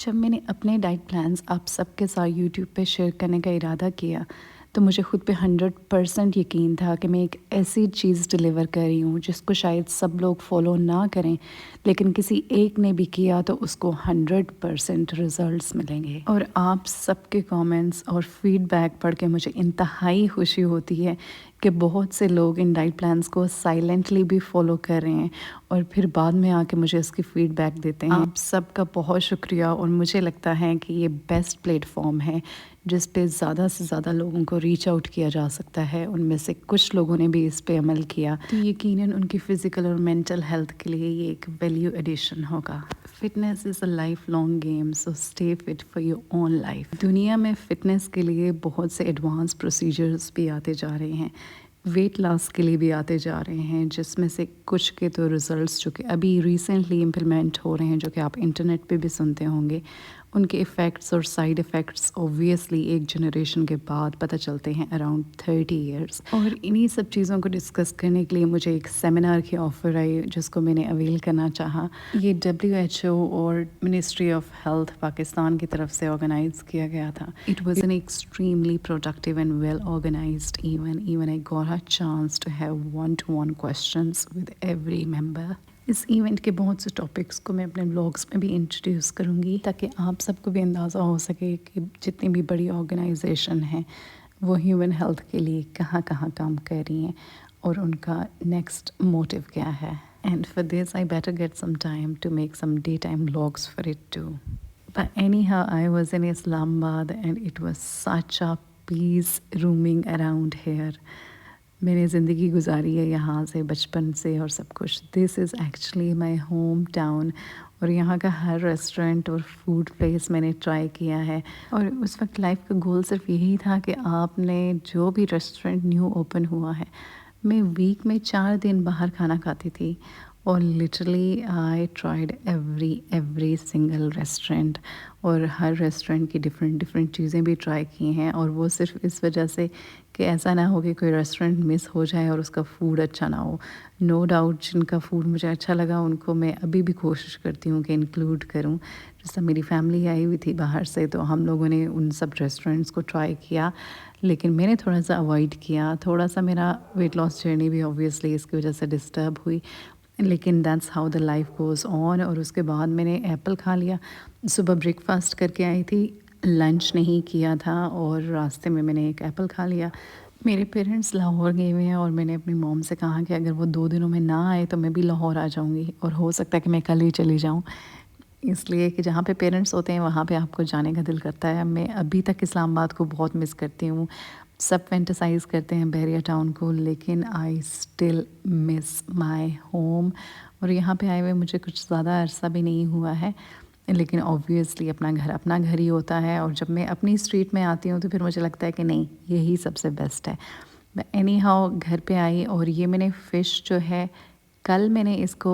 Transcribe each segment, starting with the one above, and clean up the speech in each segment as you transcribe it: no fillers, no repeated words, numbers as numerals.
जब मैंने अपने डाइट प्लान्स आप सबके साथ यूट्यूब पे शेयर करने का इरादा किया तो मुझे खुद पे 100% यकीन था कि मैं एक ऐसी चीज़ डिलीवर कर रही हूँ जिसको शायद सब लोग फॉलो ना करें, लेकिन किसी एक ने भी किया तो उसको 100% रिजल्ट्स मिलेंगे। और आप सबके कमेंट्स और फीडबैक पढ़ के मुझे इंतहाई खुशी होती है कि बहुत से लोग इन डाइट प्लान्स को साइलेंटली भी फॉलो कर रहे हैं और फिर बाद में आके मुझे उसकी फ़ीडबैक देते हैं। आप सबका बहुत शुक्रिया। और मुझे लगता है कि ये बेस्ट प्लेटफॉर्म है जिस पे ज़्यादा से ज़्यादा लोगों को रीच आउट किया जा सकता है। उनमें से कुछ लोगों ने भी इस पे अमल किया तो यकीनन उनकी फ़िज़िकल और मेंटल हेल्थ के लिए ये एक वैल्यू एडिशन होगा। Fitness is a life long game, so stay fit for your own life. दुनिया में फ़िटनेस के लिए बहुत से एडवांस प्रोसीजर्स भी आते जा रहे हैं, वेट लॉस के लिए भी आते जा रहे हैं, जिसमें से कुछ के तो रिज़ल्ट्स जो कि अभी रिसेंटली इम्प्लीमेंट हो रहे हैं, जो कि आप इंटरनेट पे भी सुनते होंगे, उनके इफ़ेक्ट्स और साइड इफ़ेक्ट्स ऑब्वियसली एक जनरेशन के बाद पता चलते हैं अराउंड 30 इयर्स। और इन्हीं सब चीज़ों को डिस्कस करने के लिए मुझे एक सेमिनार की ऑफ़र आई जिसको मैंने अवेल करना चाहा। ये WHO और मिनिस्ट्री ऑफ हेल्थ पाकिस्तान की तरफ से ऑर्गेनाइज किया गया था। It was an extremely productive and well organized even I got a chance to have 1-to-1 questions with every member. इस इवेंट के बहुत से टॉपिक्स को मैं अपने ब्लॉग्स में भी इंट्रोड्यूस करूँगी ताकि आप सबको भी अंदाज़ा हो सके कि जितनी भी बड़ी ऑर्गेनाइजेशन है वो ह्यूमन हेल्थ के लिए कहाँ कहाँ काम कर रही हैं और उनका नेक्स्ट मोटिव क्या है। And for this I better get some time to make some day time vlogs for it too. But anyhow, I was in Islamabad and it was such a peace roaming around here. मैंने ज़िंदगी गुजारी है यहाँ से बचपन से और सब कुछ। This is actually my home town और यहाँ का हर रेस्टोरेंट और फूड प्लेस मैंने ट्राई किया है। और उस वक्त लाइफ का गोल सिर्फ यही था कि आपने जो भी रेस्टोरेंट न्यू ओपन हुआ है, मैं वीक में 4 दिन बाहर खाना खाती थी और literally I tried every single restaurant और हर रेस्टोरेंट की डिफरेंट चीज़ें भी ट्राई की हैं। और वो सिर्फ इस वजह से कि ऐसा ना हो कि कोई रेस्टोरेंट मिस हो जाए और उसका फूड अच्छा ना हो। नो डाउट जिनका फूड मुझे अच्छा लगा उनको मैं अभी भी कोशिश करती हूँ कि इंक्लूड करूँ। जैसे मेरी फैमिली आई हुई थी बाहर से तो हम लोगों ने उन सब रेस्टोरेंट्स को ट्राई किया, लेकिन मैंने थोड़ा सा अवॉइड किया। थोड़ा सा मेरा वेट लॉस जर्नी भी ऑब्वियसली इसकी वजह से डिस्टर्ब हुई, लेकिन that's how the life goes on. और उसके बाद मैंने एप्पल खा लिया। सुबह ब्रेकफास्ट करके आई थी, लंच नहीं किया था और रास्ते में मैंने एक एप्पल खा लिया। मेरे पेरेंट्स लाहौर गए हुए हैं और मैंने अपनी मॉम से कहा कि अगर वो 2 दिनों में ना आए तो मैं भी लाहौर आ जाऊंगी और हो सकता है कि मैं कल ही चली जाऊं, इसलिए कि जहाँ पे पेरेंट्स होते हैं वहाँ पे आपको जाने का दिल करता है। मैं अभी तक इस्लामाबाद को बहुत मिस करती हूँ। सब फैंटेसाइज़ करते हैं बहरिया टाउन को, लेकिन I still miss my home. और यहाँ पे आए हुए मुझे कुछ ज़्यादा अरसा भी नहीं हुआ है, लेकिन ऑब्वियसली अपना घर ही होता है। और जब मैं अपनी स्ट्रीट में आती हूँ तो फिर मुझे लगता है कि नहीं, यही सबसे बेस्ट है। एनी हाउ घर पे आई और ये मैंने फ़िश जो है कल मैंने इसको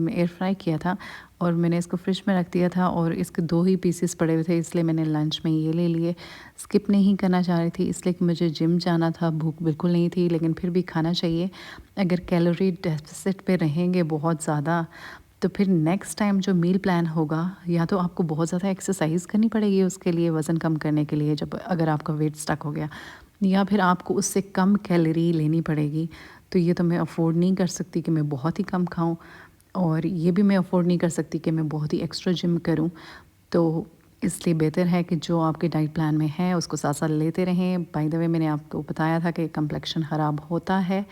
एयर फ्राई किया था और मैंने इसको फ्रिज में रख दिया था और इसके 2 ही पीसेस पड़े हुए थे, इसलिए मैंने लंच में ये ले लिए। स्किप नहीं करना चाह रही थी इसलिए कि मुझे जिम जाना था, भूख बिल्कुल नहीं थी, लेकिन फिर भी खाना चाहिए। अगर कैलोरी डेफिसिट पे रहेंगे बहुत ज़्यादा तो फिर नेक्स्ट टाइम जो मील प्लान होगा, या तो आपको बहुत ज़्यादा एक्सरसाइज करनी पड़ेगी उसके लिए, वज़न कम करने के लिए, जब अगर आपका वेट स्टक हो गया, या फिर आपको उससे कम कैलोरी लेनी पड़ेगी। तो ये तो मैं अफोर्ड नहीं कर सकती कि मैं बहुत ही कम खाऊं, और ये भी मैं अफोर्ड नहीं कर सकती कि मैं बहुत ही एक्स्ट्रा जिम करूं। तो इसलिए बेहतर है कि जो आपके डाइट प्लान में है उसको साथ साथ लेते रहें। बाय द वे मैंने आपको बताया था कि कम्प्लेक्शन ख़राब होता है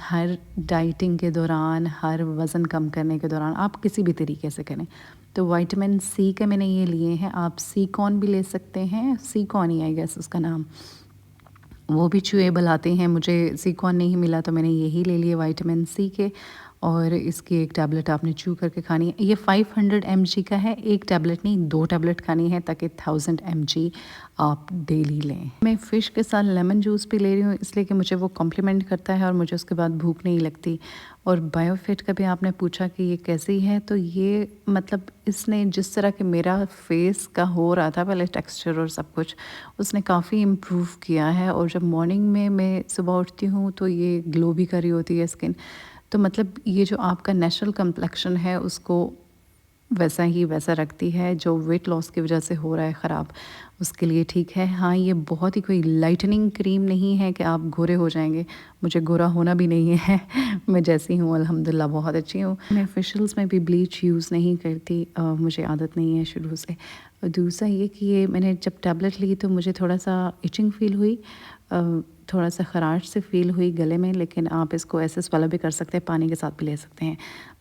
हर डाइटिंग के दौरान, हर वज़न कम करने के दौरान, आप किसी भी तरीके से करें। तो विटामिन सी के मैंने ये लिए हैं, आप सी कॉर्न भी ले सकते हैं, सी कॉर्न ही आई गेस उसका नाम, वो भी च्यूएबल आते हैं। मुझे सी कॉर्न नहीं मिला तो मैंने यही ले लिए विटामिन सी के। और इसकी एक टैबलेट आपने च्यू करके खानी है। ये 500 mg का है, एक टैबलेट नहीं 2 टैबलेट खानी है ताकि 1000 mg आप डेली लें। मैं फ़िश के साथ लेमन जूस भी ले रही हूँ इसलिए कि मुझे वो कॉम्प्लीमेंट करता है और मुझे उसके बाद भूख नहीं लगती। और बायोफिट का भी आपने पूछा कि ये कैसी है, तो ये मतलब इसने जिस तरह के मेरा फेस का हो रहा था पहले टेक्सचर और सब कुछ, उसने काफ़ी इम्प्रूव किया है। और जब मॉर्निंग में मैं सुबह उठती हूँ तो ये ग्लो भी करी होती है स्किन। तो मतलब ये जो आपका नेचुरल कम्प्लेक्शन है उसको वैसा ही वैसा रखती है, जो वेट लॉस की वजह से हो रहा है ख़राब, उसके लिए ठीक है। हाँ, ये बहुत ही कोई लाइटनिंग क्रीम नहीं है कि आप गोरे हो जाएँगे, मुझे गोरा होना भी नहीं है मैं जैसी हूँ अल्हम्दुलिल्लाह बहुत अच्छी हूँ। मैं फेशियल्स में भी ब्लीच यूज़ नहीं करती, मुझे आदत नहीं है शुरू से। और दूसरा ये कि ये मैंने जब टैबलेट ली तो मुझे थोड़ा-सा इचिंग फ़ील हुई, थोड़ा-सा ख़राश से फ़ील हुई गले में, लेकिन आप इसको ऐसे swallow भी कर सकते हैं, पानी के साथ भी ले सकते हैं।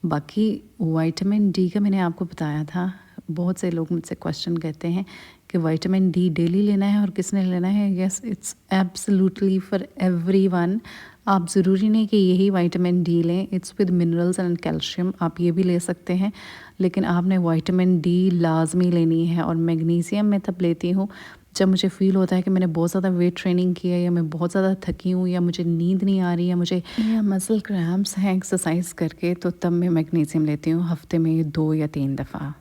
बाकी विटामिन डी का मैंने आपको बताया था, बहुत से लोग मुझसे क्वेश्चन करते हैं कि विटामिन डी डेली लेना है और किसने लेना है? Yes, it's absolutely for everyone. आप ज़रूरी नहीं कि यही विटामिन डी लें, it's with minerals and calcium, आप ये भी ले सकते हैं। लेकिन आपने विटामिन डी लाज़मी लेनी है। और मैग्नीशियम मैं तब लेती हूँ जब मुझे फ़ील होता है कि मैंने बहुत ज़्यादा वेट ट्रेनिंग की है, या मैं बहुत ज़्यादा थकी हूँ, या मुझे नींद नहीं आ रही है, या मसल क्रैम्प्स हैं एक्सरसाइज करके, तो तब मैं मैग्नीशियम लेती हूँ हफ़्ते में 2 या 3 दफ़ा।